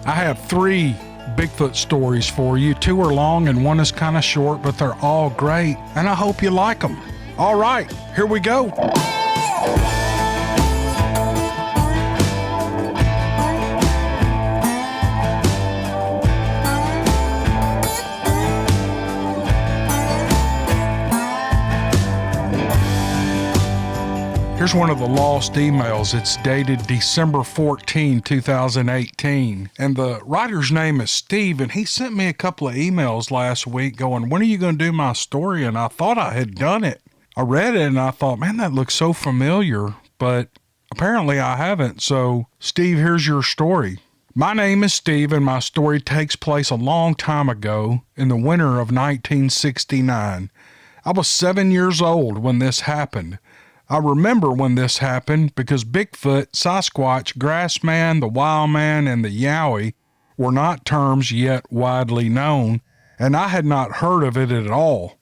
I have 3 Bigfoot stories for you. 2 are long and 1 is kind of short, but they're all great, and I hope you like them. All right, here we go. Here's one of the lost emails. It's dated December 14, 2018. And the writer's name is Steve, and he sent me a couple of emails last week going, when are you going to do my story? And I thought I had done it. I read it and I thought, man, that looks so familiar, but apparently I haven't. So, Steve, here's your story. My name is Steve, and my story takes place a long time ago in the winter of 1969. I was 7 years old when this happened. I remember when this happened because Bigfoot, Sasquatch, Grassman, the Wild Man, and the Yowie were not terms yet widely known, and I had not heard of it at all.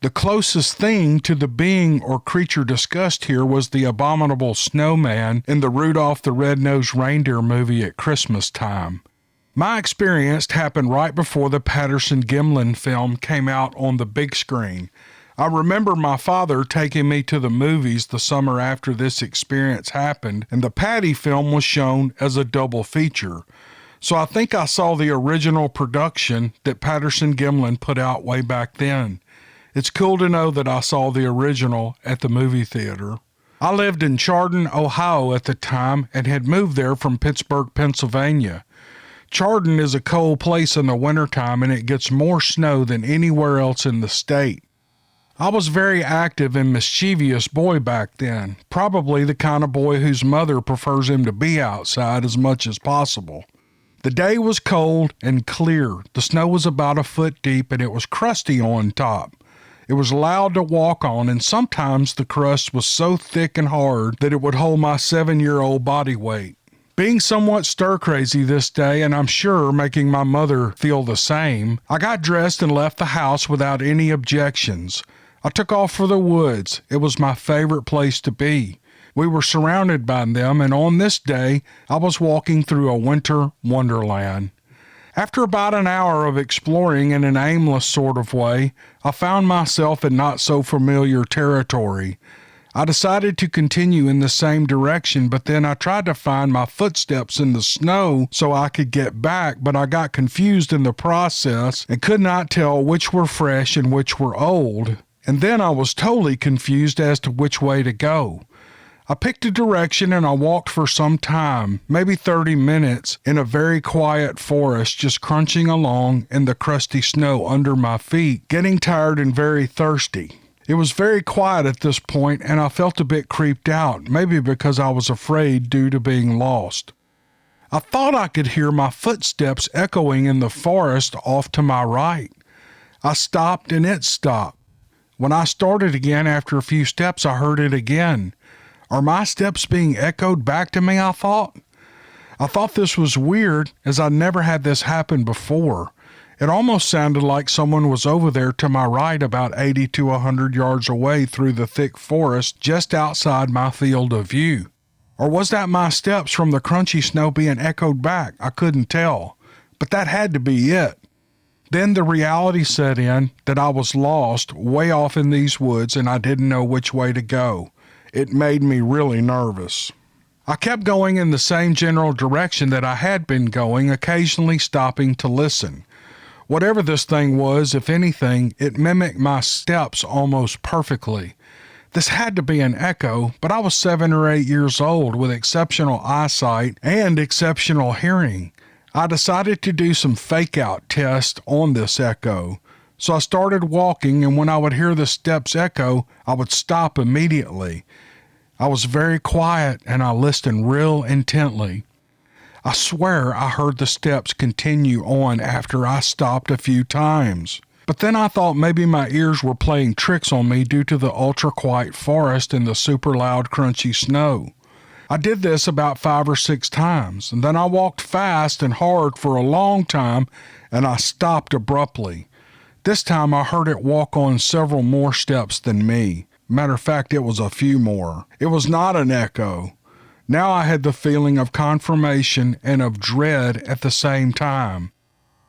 The closest thing to the being or creature discussed here was the abominable snowman in the Rudolph the Red-Nosed Reindeer movie at Christmas time. My experience happened right before the Patterson-Gimlin film came out on the big screen. I remember my father taking me to the movies the summer after this experience happened, and the Patty film was shown as a double feature. So I think I saw the original production that Patterson-Gimlin put out way back then. It's cool to know that I saw the original at the movie theater. I lived in Chardon, Ohio at the time and had moved there from Pittsburgh, Pennsylvania. Chardon is a cold place in the wintertime, and it gets more snow than anywhere else in the state. I was very active and mischievous boy back then, probably the kind of boy whose mother prefers him to be outside as much as possible. The day was cold and clear. The snow was about a foot deep and it was crusty on top. It was loud to walk on, and sometimes the crust was so thick and hard that it would hold my 7-year-old body weight. Being somewhat stir-crazy this day, and I'm sure making my mother feel the same, I got dressed and left the house without any objections. I took off for the woods. It was my favorite place to be. We were surrounded by them, and on this day, I was walking through a winter wonderland. After about an hour of exploring in an aimless sort of way, I found myself in not-so-familiar territory. I decided to continue in the same direction, but then I tried to find my footsteps in the snow so I could get back, but I got confused in the process and could not tell which were fresh and which were old. And then I was totally confused as to which way to go. I picked a direction and I walked for some time, maybe 30 minutes, in a very quiet forest, just crunching along in the crusty snow under my feet, getting tired and very thirsty. It was very quiet at this point, and I felt a bit creeped out, maybe because I was afraid due to being lost. I thought I could hear my footsteps echoing in the forest off to my right. I stopped and it stopped. When I started again after a few steps, I heard it again. Are my steps being echoed back to me, I thought? I thought this was weird, as I never had this happen before. It almost sounded like someone was over there to my right about 80 to 100 yards away through the thick forest just outside my field of view. Or was that my steps from the crunchy snow being echoed back? I couldn't tell. But that had to be it. Then the reality set in that I was lost way off in these woods and I didn't know which way to go. It made me really nervous. I kept going in the same general direction that I had been going, occasionally stopping to listen. Whatever this thing was, if anything, it mimicked my steps almost perfectly. This had to be an echo, but I was 7 or 8 years old with exceptional eyesight and exceptional hearing. I decided to do some fake-out tests on this echo. So I started walking, and when I would hear the steps echo, I would stop immediately. I was very quiet, and I listened real intently. I swear I heard the steps continue on after I stopped a few times. But then I thought maybe my ears were playing tricks on me due to the ultra-quiet forest and the super loud crunchy snow. I did this about 5 or 6 times, and then I walked fast and hard for a long time, and I stopped abruptly. This time I heard it walk on several more steps than me. Matter of fact, it was a few more. It was not an echo. Now I had the feeling of confirmation and of dread at the same time.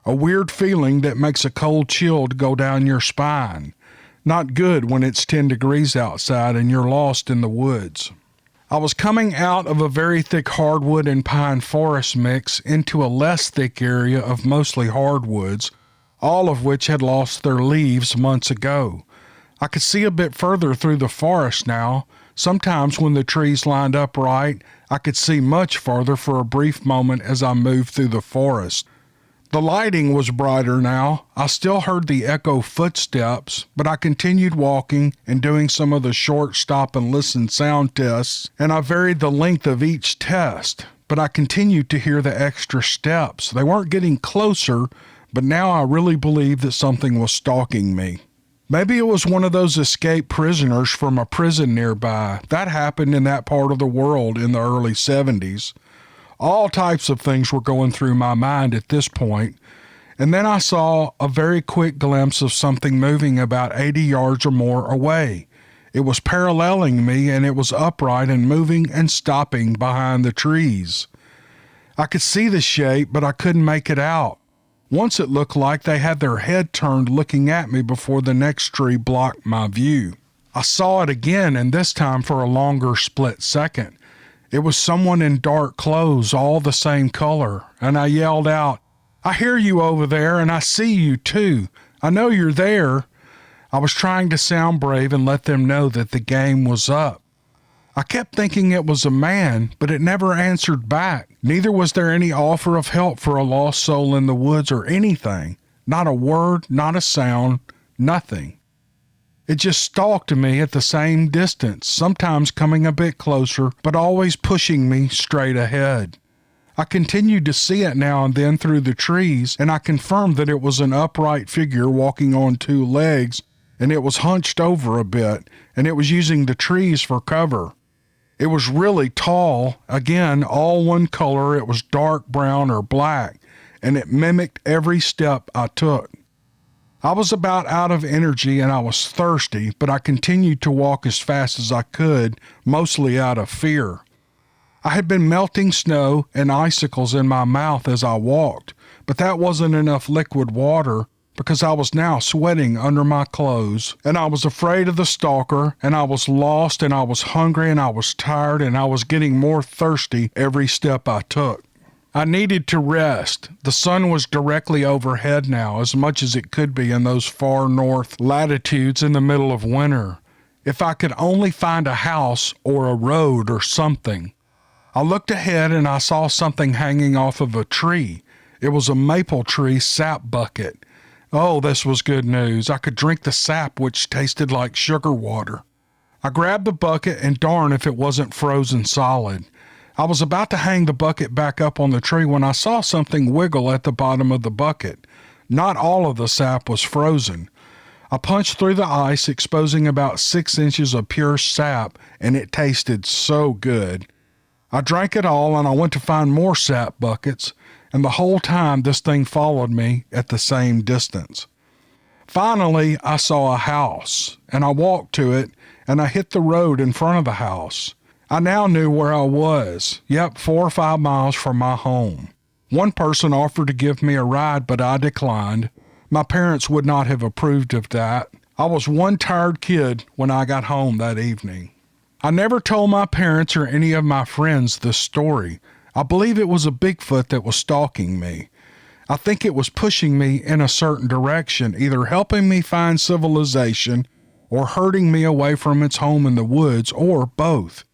A weird feeling that makes a cold chill go down your spine. Not good when it's 10 degrees outside and you're lost in the woods. I was coming out of a very thick hardwood and pine forest mix into a less thick area of mostly hardwoods, all of which had lost their leaves months ago. I could see a bit further through the forest now. Sometimes when the trees lined up right, I could see much farther for a brief moment as I moved through the forest. The lighting was brighter now. I still heard the echo footsteps, but I continued walking and doing some of the short stop and listen sound tests, and I varied the length of each test, but I continued to hear the extra steps. They weren't getting closer, but now I really believed that something was stalking me. Maybe it was one of those escaped prisoners from a prison nearby. That happened in that part of the world in the early 70s. All types of things were going through my mind at this point, and then I saw a very quick glimpse of something moving about 80 yards or more away. It was paralleling me, and it was upright and moving and stopping behind the trees. I could see the shape, but I couldn't make it out. Once it looked like they had their head turned looking at me before the next tree blocked my view. I saw it again, and this time for a longer split second. It was someone in dark clothes, all the same color, and I yelled out, "I hear you over there, and I see you too. I know you're there." I was trying to sound brave and let them know that the game was up. I kept thinking it was a man, but it never answered back. Neither was there any offer of help for a lost soul in the woods or anything. Not a word, not a sound, nothing. It just stalked me at the same distance, sometimes coming a bit closer, but always pushing me straight ahead. I continued to see it now and then through the trees, and I confirmed that it was an upright figure walking on two legs, and it was hunched over a bit, and it was using the trees for cover. It was really tall, again, all one color. It was dark brown or black, and it mimicked every step I took. I was about out of energy and I was thirsty, but I continued to walk as fast as I could, mostly out of fear. I had been melting snow and icicles in my mouth as I walked, but that wasn't enough liquid water because I was now sweating under my clothes, and I was afraid of the stalker, and I was lost, and I was hungry, and I was tired, and I was getting more thirsty every step I took. I needed to rest. The sun was directly overhead now, as much as it could be in those far north latitudes in the middle of winter. If I could only find a house or a road or something. I looked ahead and I saw something hanging off of a tree. It was a maple tree sap bucket. Oh, this was good news. I could drink the sap, which tasted like sugar water. I grabbed the bucket, and darn if it wasn't frozen solid. I was about to hang the bucket back up on the tree when I saw something wiggle at the bottom of the bucket. Not all of the sap was frozen. I punched through the ice, exposing about 6 inches of pure sap, and it tasted so good. I drank it all, and I went to find more sap buckets, and the whole time this thing followed me at the same distance. Finally, I saw a house, and I walked to it, and I hit the road in front of the house. I now knew where I was. Yep, 4 or 5 miles from my home. One person offered to give me a ride, but I declined. My parents would not have approved of that. I was one tired kid when I got home that evening. I never told my parents or any of my friends this story. I believe it was a Bigfoot that was stalking me. I think it was pushing me in a certain direction, either helping me find civilization or hurting me away from its home in the woods, or both.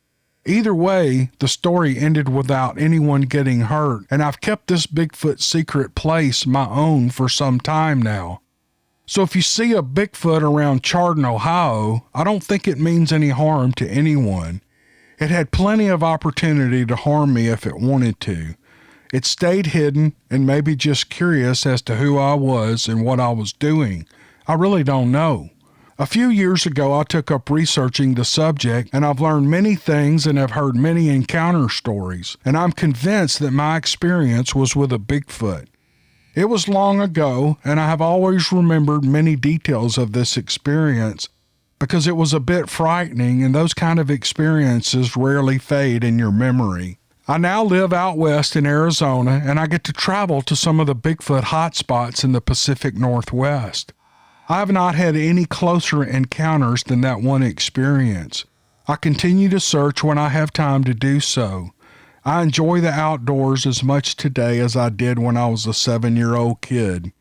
Either way, the story ended without anyone getting hurt, and I've kept this Bigfoot secret place my own for some time now. So if you see a Bigfoot around Chardon, Ohio, I don't think it means any harm to anyone. It had plenty of opportunity to harm me if it wanted to. It stayed hidden and maybe just curious as to who I was and what I was doing. I really don't know. A few years ago, I took up researching the subject, and I've learned many things and have heard many encounter stories, and I'm convinced that my experience was with a Bigfoot. It was long ago, and I have always remembered many details of this experience, because it was a bit frightening, and those kind of experiences rarely fade in your memory. I now live out west in Arizona, and I get to travel to some of the Bigfoot hotspots in the Pacific Northwest. I have not had any closer encounters than that one experience. I continue to search when I have time to do so. I enjoy the outdoors as much today as I did when I was a 7-year-old kid.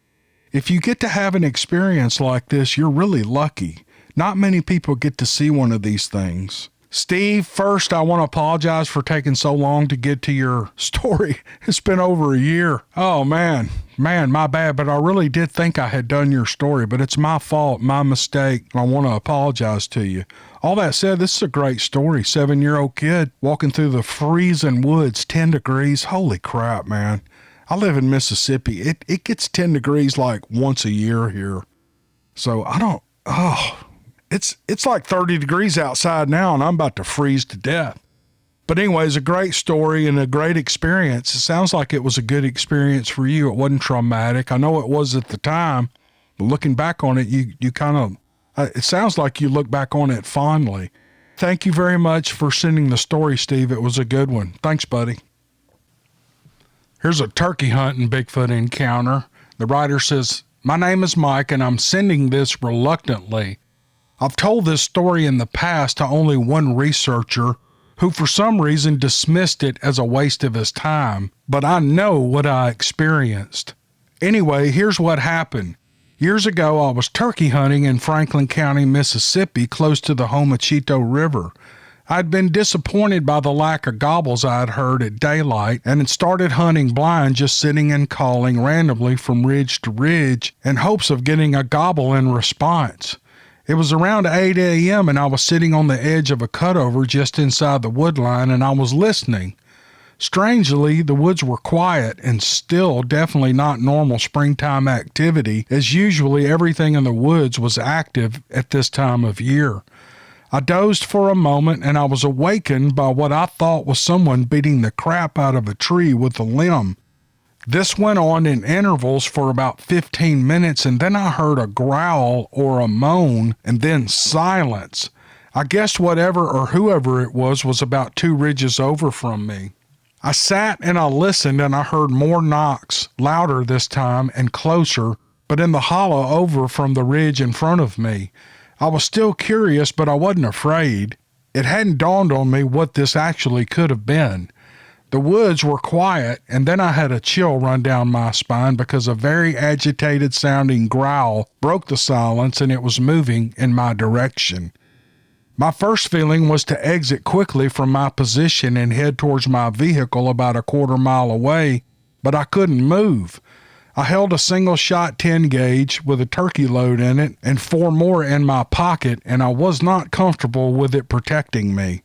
If you get to have an experience like this, you're really lucky. Not many people get to see one of these things. Steve, first, I want to apologize for taking so long to get to your story. It's been over a year. Oh, man, my bad, but I really did think I had done your story, but it's my fault, my mistake. I want to apologize to you. All that said, this is a great story. 7-year-old kid walking through the freezing woods, 10 degrees. Holy crap, man. I live in Mississippi. It gets 10 degrees like once a year here. So it's like 30 degrees outside now, and I'm about to freeze to death. But anyways, a great story and a great experience. It sounds like it was a good experience for you. It wasn't traumatic. I know it was at the time, but looking back on it, you kind of, it sounds like you look back on it fondly. Thank you very much for sending the story, Steve. It was a good one. Thanks, buddy. Here's a turkey hunting Bigfoot encounter. The writer says, "My name is Mike, and I'm sending this reluctantly. I've told this story in the past to only one researcher who for some reason dismissed it as a waste of his time, but I know what I experienced. Anyway, here's what happened. Years ago, I was turkey hunting in Franklin County, Mississippi, close to the Homachito River. I'd been disappointed by the lack of gobbles I'd heard at daylight and had started hunting blind, just sitting and calling randomly from ridge to ridge in hopes of getting a gobble in response. It was around 8 a.m. and I was sitting on the edge of a cutover just inside the wood line, and I was listening. Strangely, the woods were quiet and still, definitely not normal springtime activity, as usually everything in the woods was active at this time of year. I dozed for a moment, and I was awakened by what I thought was someone beating the crap out of a tree with a limb. This went on in intervals for about 15 minutes, and then I heard a growl or a moan, and then silence. I guessed whatever or whoever it was about 2 ridges over from me. I sat and I listened, and I heard more knocks, louder this time and closer, but in the hollow over from the ridge in front of me. I was still curious, but I wasn't afraid. It hadn't dawned on me what this actually could have been. The woods were quiet, and then I had a chill run down my spine because a very agitated-sounding growl broke the silence, and it was moving in my direction. My first feeling was to exit quickly from my position and head towards my vehicle about a quarter mile away, but I couldn't move. I held a single-shot 10-gauge with a turkey load in it and 4 more in my pocket, and I was not comfortable with it protecting me.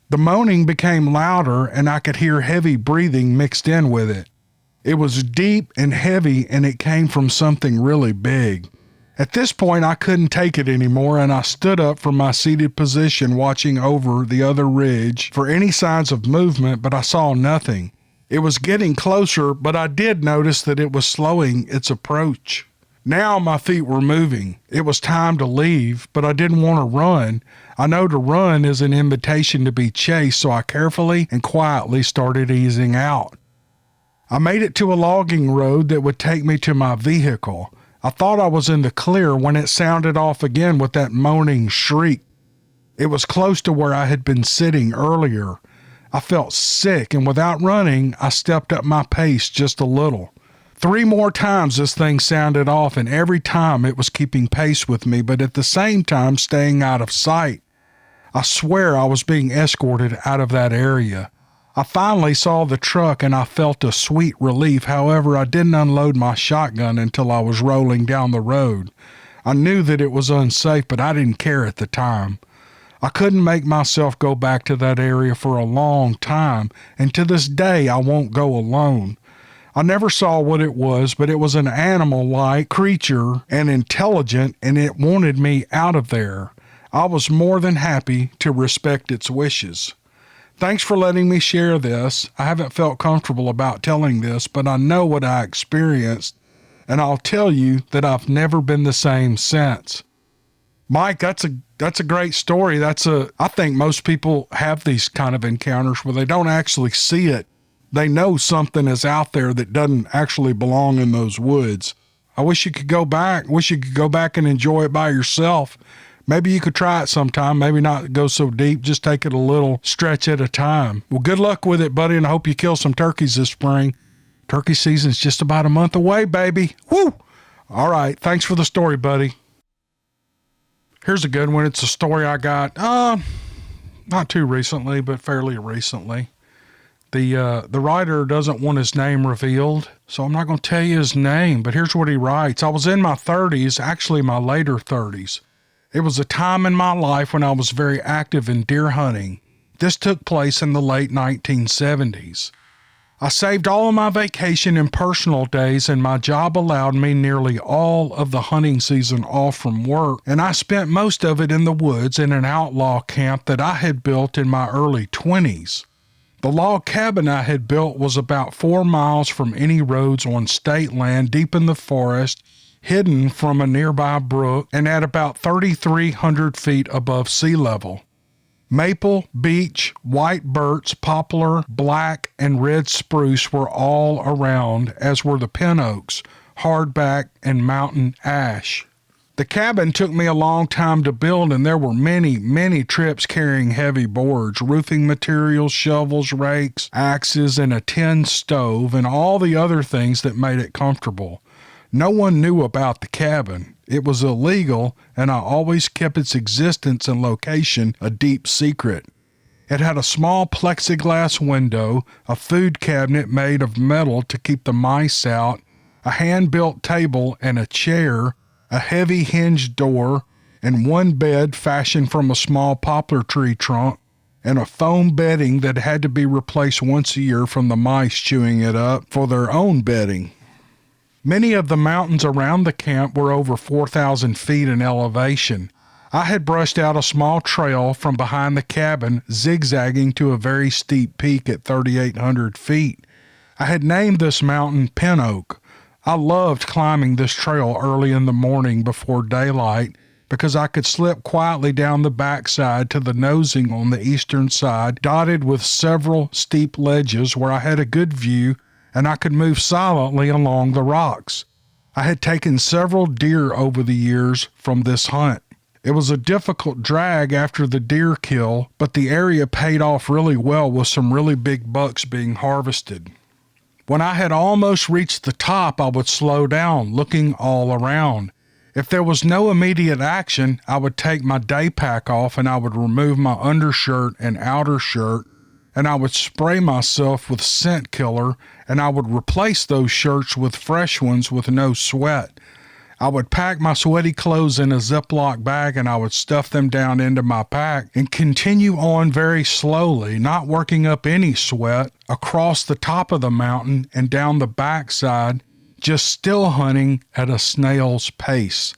The moaning became louder, and I could hear heavy breathing mixed in with it. It was deep and heavy, and it came from something really big. At this point, I couldn't take it anymore, and I stood up from my seated position watching over the other ridge for any signs of movement, but I saw nothing. It was getting closer, but I did notice that it was slowing its approach. Now my feet were moving. It was time to leave, but I didn't want to run. I know to run is an invitation to be chased, so I carefully and quietly started easing out. I made it to a logging road that would take me to my vehicle. I thought I was in the clear when it sounded off again with that moaning shriek. It was close to where I had been sitting earlier. I felt sick, and without running, I stepped up my pace just a little. 3 more times this thing sounded off, and every time it was keeping pace with me, but at the same time staying out of sight. I swear I was being escorted out of that area. I finally saw the truck, and I felt a sweet relief. However, I didn't unload my shotgun until I was rolling down the road. I knew that it was unsafe, but I didn't care at the time. I couldn't make myself go back to that area for a long time, and to this day I won't go alone. I never saw what it was, but it was an animal-like creature and intelligent, and it wanted me out of there. I was more than happy to respect its wishes. Thanks for letting me share this. I haven't felt comfortable about telling this, but I know what I experienced, and I'll tell you that I've never been the same since. Mike, that's a That's a great story. I think most people have these kind of encounters where they don't actually see it. They know something is out there that doesn't actually belong in those woods. I wish you could go back. Wish you could go back and enjoy it by yourself. Maybe you could try it sometime. Maybe not go so deep. Just take it a little stretch at a time. Well, good luck with it, buddy, and I hope you kill some turkeys this spring. Turkey season's just about a month away, baby. Woo! All right. Thanks for the story, buddy. Here's a good one. It's a story I got, not too recently, but fairly recently. The writer doesn't want his name revealed, so I'm not going to tell you his name, but here's what he writes. I was in my 30s, actually my later 30s. It was a time in my life when I was very active in deer hunting. This took place in the late 1970s. I saved all of my vacation and personal days, and my job allowed me nearly all of the hunting season off from work, and I spent most of it in the woods in an outlaw camp that I had built in my early 20s. The log cabin I had built was about 4 miles from any roads on state land deep in the forest, hidden from a nearby brook, and at about 3,300 feet above sea level. Maple, beech, white birch, poplar, black, and red spruce were all around, as were the pin oaks, hardback, and mountain ash. The cabin took me a long time to build, and there were many, many trips carrying heavy boards, roofing materials, shovels, rakes, axes, and a tin stove, and all the other things that made it comfortable. No one knew about the cabin. It was illegal, and I always kept its existence and location a deep secret. It had a small plexiglass window, a food cabinet made of metal to keep the mice out, a hand-built table and a chair, a heavy hinged door, and one bed fashioned from a small poplar tree trunk, and a foam bedding that had to be replaced once a year from the mice chewing it up for their own bedding. Many of the mountains around the camp were over 4,000 feet in elevation. I had brushed out a small trail from behind the cabin, zigzagging to a very steep peak at 3,800 feet. I had named this mountain Pin Oak. I loved climbing this trail early in the morning before daylight because I could slip quietly down the backside to the nosing on the eastern side, dotted with several steep ledges where I had a good view and I could move silently along the rocks. I had taken several deer over the years from this hunt. It was a difficult drag after the deer kill, but the area paid off really well with some really big bucks being harvested. When I had almost reached the top, I would slow down, looking all around. If there was no immediate action, I would take my day pack off and I would remove my undershirt and outer shirt, and I would spray myself with scent killer, and I would replace those shirts with fresh ones with no sweat. I would pack my sweaty clothes in a Ziploc bag and I would stuff them down into my pack and continue on very slowly, not working up any sweat, across the top of the mountain and down the backside, just still hunting at a snail's pace.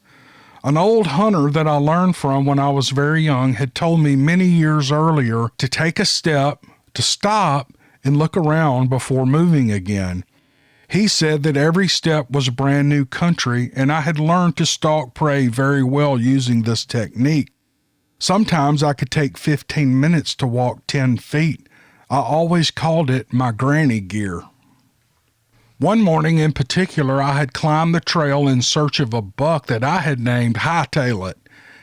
An old hunter that I learned from when I was very young had told me many years earlier to take a step, to stop, and look around before moving again. He said that every step was brand new country, and I had learned to stalk prey very well using this technique. Sometimes I could take 15 minutes to walk 10 feet. I always called it my granny gear. One morning in particular, I had climbed the trail in search of a buck that I had named Hightail It.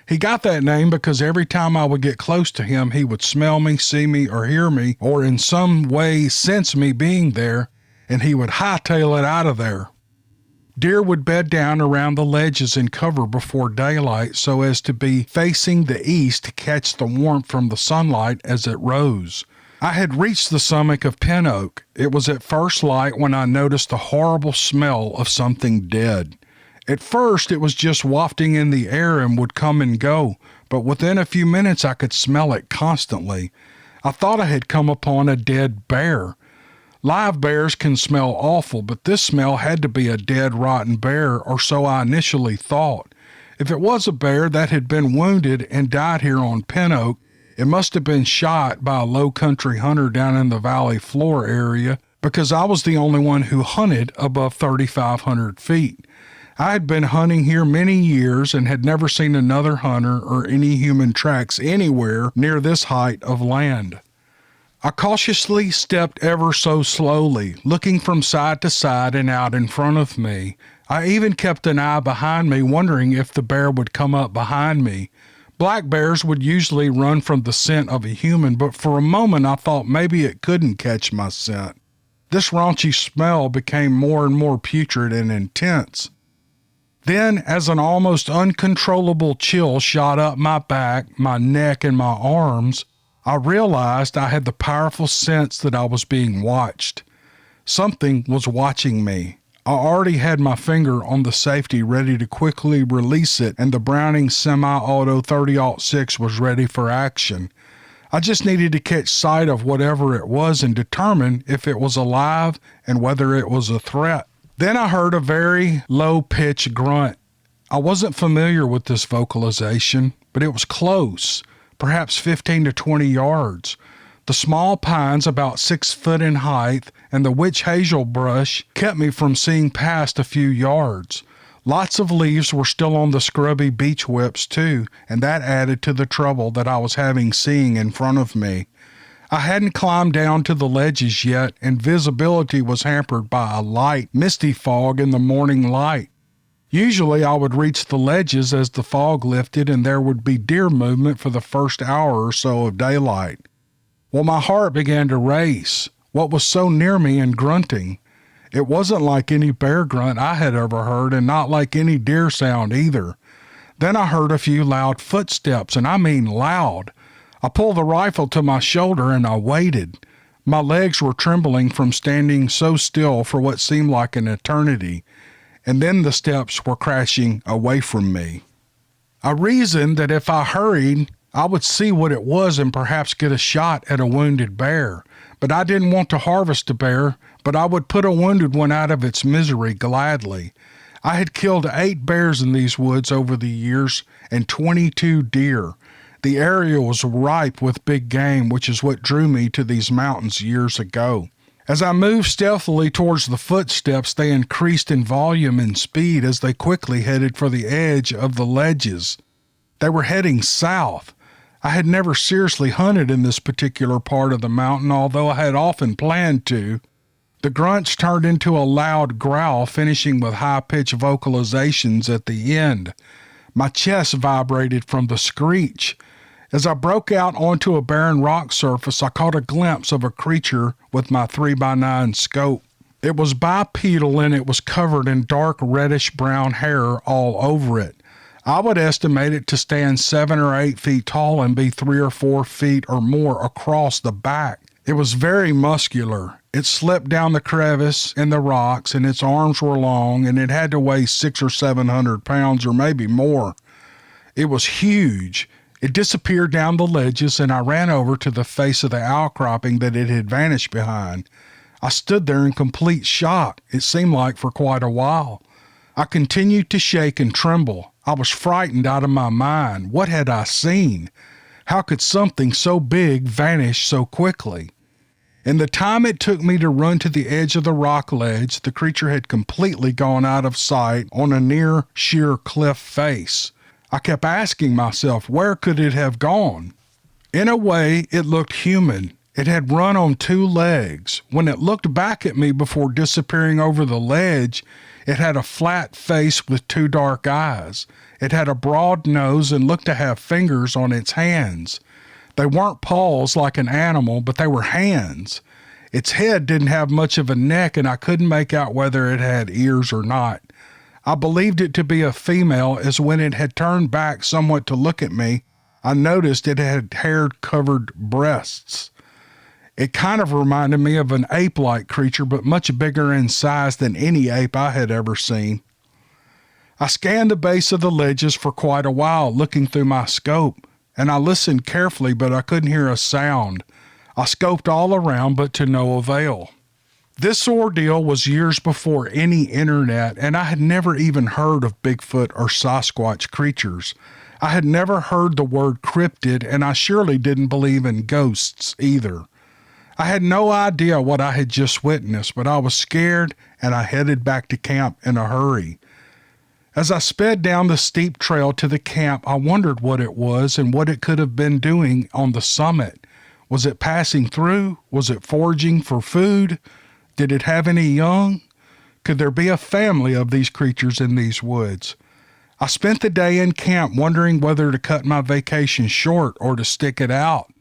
He got that name because every time I would get close to him, he would smell me, see me, or hear me, or in some way sense me being there, and he would hightail it out of there. Deer would bed down around the ledges in cover before daylight so as to be facing the east to catch the warmth from the sunlight as it rose. I had reached the summit of Pin Oak. It was at first light when I noticed the horrible smell of something dead. At first, it was just wafting in the air and would come and go, but within a few minutes I could smell it constantly. I thought I had come upon a dead bear. Live bears can smell awful, but this smell had to be a dead, rotten bear, or so I initially thought. If it was a bear that had been wounded and died here on Pin Oak, it must have been shot by a low-country hunter down in the valley floor area, because I was the only one who hunted above 3,500 feet. I had been hunting here many years and had never seen another hunter or any human tracks anywhere near this height of land. I cautiously stepped ever so slowly, looking from side to side and out in front of me. I even kept an eye behind me, wondering if the bear would come up behind me. Black bears would usually run from the scent of a human, but for a moment I thought maybe it couldn't catch my scent. This raunchy smell became more and more putrid and intense. Then, as an almost uncontrollable chill shot up my back, my neck, and my arms, I realized I had the powerful sense that I was being watched. Something was watching me. I already had my finger on the safety ready to quickly release it, and the Browning semi-auto 30-06 was ready for action. I just needed to catch sight of whatever it was and determine if it was alive and whether it was a threat. Then I heard a very low-pitched grunt. I wasn't familiar with this vocalization, but it was close, perhaps 15 to 20 yards. The small pines, about 6 foot in height, and the witch hazel brush kept me from seeing past a few yards. Lots of leaves were still on the scrubby beech whips too, and that added to the trouble that I was having seeing in front of me. I hadn't climbed down to the ledges yet, and visibility was hampered by a light, misty fog in the morning light. Usually I would reach the ledges as the fog lifted and there would be deer movement for the first hour or so of daylight. Well, my heart began to race. What was so near me and grunting? It wasn't like any bear grunt I had ever heard, and not like any deer sound either. Then I heard a few loud footsteps, and I mean loud. I pulled the rifle to my shoulder and I waited. My legs were trembling from standing so still for what seemed like an eternity, and then the steps were crashing away from me. I reasoned that if I hurried, I would see what it was and perhaps get a shot at a wounded bear. But I didn't want to harvest a bear, but I would put a wounded one out of its misery gladly. I had killed 8 bears in these woods over the years and 22 deer. The area was ripe with big game, which is what drew me to these mountains years ago. As I moved stealthily towards the footsteps, they increased in volume and speed as they quickly headed for the edge of the ledges. They were heading south. I had never seriously hunted in this particular part of the mountain, although I had often planned to. The grunts turned into a loud growl, finishing with high-pitched vocalizations at the end. My chest vibrated from the screech. As I broke out onto a barren rock surface, I caught a glimpse of a creature with my 3x9 scope. It was bipedal and it was covered in dark reddish-brown hair all over it. I would estimate it to stand 7 or 8 feet tall and be 3 or 4 feet or more across the back. It was very muscular. It slipped down the crevice in the rocks, and its arms were long, and it had to weigh 600 or 700 pounds or maybe more. It was huge. It disappeared down the ledges, and I ran over to the face of the outcropping that it had vanished behind. I stood there in complete shock, it seemed like for quite a while. I continued to shake and tremble. I was frightened out of my mind. What had I seen? How could something so big vanish so quickly? In the time it took me to run to the edge of the rock ledge, the creature had completely gone out of sight on a near sheer cliff face. I kept asking myself, where could it have gone? In a way, it looked human. It had run on 2 legs. When it looked back at me before disappearing over the ledge, it had a flat face with 2 dark eyes. It had a broad nose and looked to have fingers on its hands. They weren't paws like an animal, but they were hands. Its head didn't have much of a neck, and I couldn't make out whether it had ears or not. I believed it to be a female, as when it had turned back somewhat to look at me, I noticed it had hair-covered breasts. It kind of reminded me of an ape-like creature, but much bigger in size than any ape I had ever seen. I scanned the base of the ledges for quite a while, looking through my scope, and I listened carefully, but I couldn't hear a sound. I scoped all around, but to no avail. This ordeal was years before any internet, and I had never even heard of Bigfoot or Sasquatch creatures. I had never heard the word cryptid, and I surely didn't believe in ghosts either. I had no idea what I had just witnessed, but I was scared, and I headed back to camp in a hurry. As I sped down the steep trail to the camp, I wondered what it was and what it could have been doing on the summit. Was it passing through? Was it foraging for food? Did it have any young? Could there be a family of these creatures in these woods? I spent the day in camp wondering whether to cut my vacation short or to stick it out.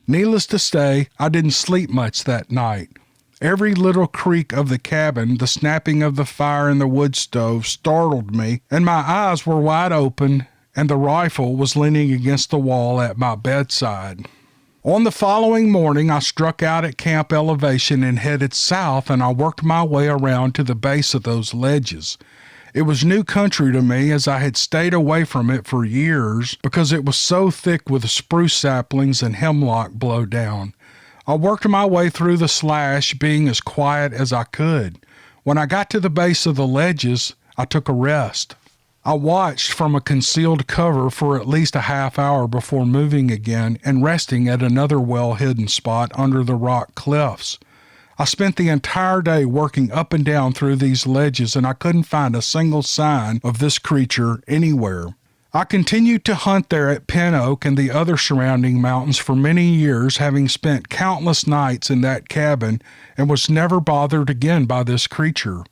Needless to say, I didn't sleep much that night. Every little creak of the cabin, the snapping of the fire in the wood stove startled me, and my eyes were wide open, and the rifle was leaning against the wall at my bedside. On the following morning, I struck out at camp elevation and headed south, and I worked my way around to the base of those ledges. It was new country to me, as I had stayed away from it for years because it was so thick with spruce saplings and hemlock blowdown. I worked my way through the slash, being as quiet as I could. When I got to the base of the ledges, I took a rest. I watched from a concealed cover for at least a half hour before moving again and resting at another well-hidden spot under the rock cliffs. I spent the entire day working up and down through these ledges, and I couldn't find a single sign of this creature anywhere. I continued to hunt there at Pin Oak and the other surrounding mountains for many years, having spent countless nights in that cabin, and was never bothered again by this creature.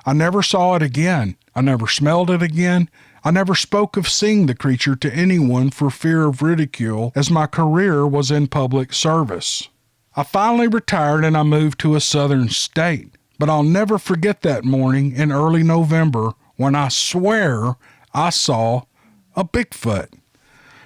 I never saw it again. I never smelled it again. I never spoke of seeing the creature to anyone for fear of ridicule, as my career was in public service. I finally retired and I moved to a southern state, but I'll never forget that morning in early November when I swear I saw a Bigfoot.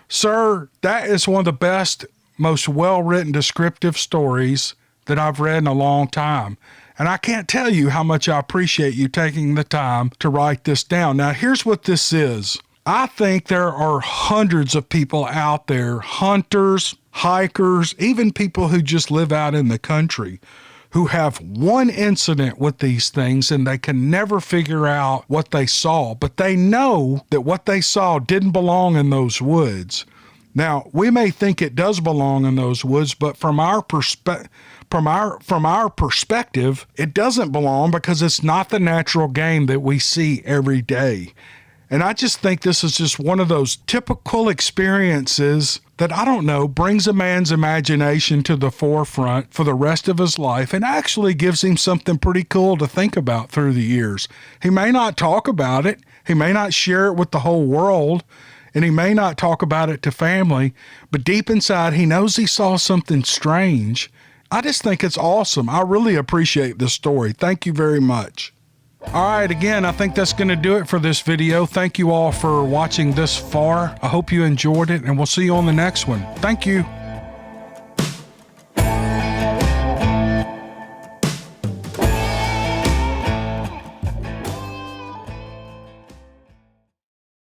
Sir, that is one of the best, most well-written descriptive stories that I've read in a long time. And I can't tell you how much I appreciate you taking the time to write this down. Now, here's what this is. I think there are hundreds of people out there, hunters, hikers, even people who just live out in the country, who have one incident with these things and they can never figure out what they saw, but they know that what they saw didn't belong in those woods. Now, we may think it does belong in those woods, but from our perspective, it doesn't belong because it's not the natural game that we see every day. And I just think this is just one of those typical experiences that, I don't know, brings a man's imagination to the forefront for the rest of his life and actually gives him something pretty cool to think about through the years. He may not talk about it, he may not share it with the whole world, and he may not talk about it to family, but deep inside he knows he saw something strange. I just think it's awesome. I really appreciate this story. Thank you very much. All right, again, I think that's going to do it for this video. Thank you all for watching this far. I hope you enjoyed it, and we'll see you on the next one. Thank you.